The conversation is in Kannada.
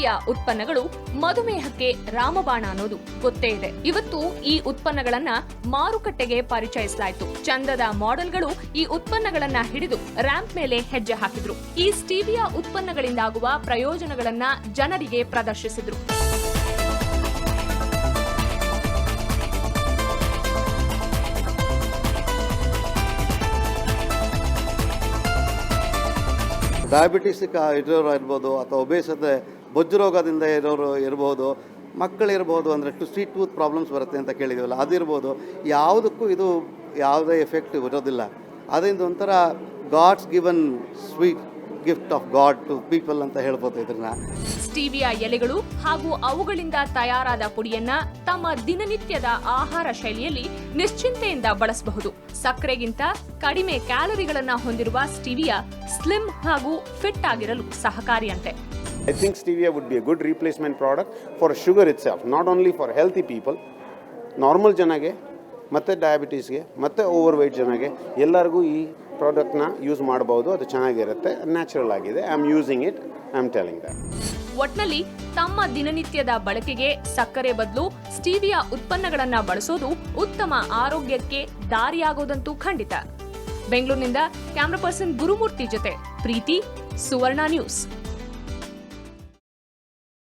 ಸ್ಟೀವಿಯಾ ಉತ್ಪನ್ನಗಳು ಮಧುಮೇಹಕ್ಕೆ ರಾಮಬಾಣ ಅನ್ನೋದು ಗೊತ್ತೇ ಇದೆ. ಇವತ್ತು ಈ ಉತ್ಪನ್ನಗಳನ್ನ ಮಾರುಕಟ್ಟೆಗೆ ಪರಿಚಯಿಸಲಾಯಿತು. ಚಂದದ ಮಾಡೆಲ್ಗಳು ಈ ಉತ್ಪನ್ನಗಳನ್ನ ಹಿಡಿದು ರ್ಯಾಂಪ್ ಮೇಲೆ ಹೆಜ್ಜೆ ಹಾಕಿದ್ರು. ಈ ಸ್ಟೀವಿಯಾ ಉತ್ಪನ್ನಗಳಿಂದಾಗುವ ಪ್ರಯೋಜನಗಳನ್ನ ಜನರಿಗೆ ಪ್ರದರ್ಶಿಸಿದ್ರು. ಡಯಾಬಿಟಿಸ್ ಇರೋರು ಇರ್ಬೋದು, ಅಥವಾ ಒಬೇಸತೆ ಬೊಜ್ಜು ರೋಗದಿಂದ ಇರೋರು ಇರ್ಬೋದು, ಮಕ್ಕಳಿರ್ಬೋದು, ಅಂದರೆ ಸ್ವೀಟ್ ಟೂತ್ ಪ್ರಾಬ್ಲಮ್ಸ್ ಬರುತ್ತೆ ಅಂತ ಕೇಳಿದ್ದೀವಲ್ಲ, ಅದಿರ್ಬೋದು. ಯಾವುದಕ್ಕೂ ಇದು ಯಾವುದೇ ಎಫೆಕ್ಟ್ ಇರೋದಿಲ್ಲ. ಅದರಿಂದ ಒಂಥರ God's given sweet gift of God to people ಅಂತ ಹೇಳ್ಬೋದು ಇದನ್ನ. ಸ್ಟೀವಿಯಾ ಎಲೆಗಳು ಹಾಗೂ ಅವುಗಳಿಂದ ತಯಾರಾದ ಪುಡಿಯನ್ನ ತಮ್ಮ ದಿನನಿತ್ಯದ ಆಹಾರ ಶೈಲಿಯಲ್ಲಿ ನಿಶ್ಚಿಂತೆಯಿಂದ ಬಳಸಬಹುದು. ಸಕ್ಕರೆಗಿಂತ ಕಡಿಮೆ ಕ್ಯಾಲರಿಗಳನ್ನ ಹೊಂದಿರುವ ಸ್ಟೀವಿಯಾ ಸ್ಲಿಮ್ ಹಾಗೂ fit ಆಗಿರಲು ಸಹಕಾರಿಯಂತೆ. I think stevia would be a good replacement product for sugar itself, not only for healthy people, normal ಜನಗೆ ಮತ್ತು ಡಯಾಬಿಟೀಸ್ಗೆ ಮತ್ತು ಓವರ್ವೈಟ್ ಜನಗೆ ಎಲ್ಲರಿಗೂ ಈ ಪ್ರಾಡಕ್ಟ್ನ ಯೂಸ್ ಮಾಡಬಹುದು. ಅದು ಚೆನ್ನಾಗಿರುತ್ತೆ, ನ್ಯಾಚುರಲ್ ಆಗಿದೆ. I am using it, I am telling that. ಒಟ್ನಲ್ಲಿ ತಮ್ಮ ದಿನನಿತ್ಯದ ಬಳಕೆಗೆ ಸಕ್ಕರೆ ಬದಲು ಸ್ಟೀವಿಯಾ ಉತ್ಪನ್ನಗಳನ್ನ ಬಳಸೋದು ಉತ್ತಮ ಆರೋಗ್ಯಕ್ಕೆ ದಾರಿಯಾಗೋದಂತೂ ಖಂಡಿತ. ಬೆಂಗಳೂರಿನಿಂದ ಕ್ಯಾಮರಾ ಪರ್ಸನ್ ಗುರುಮೂರ್ತಿ ಜೊತೆ ಪ್ರೀತಿ, ಸುವರ್ಣ ನ್ಯೂಸ್.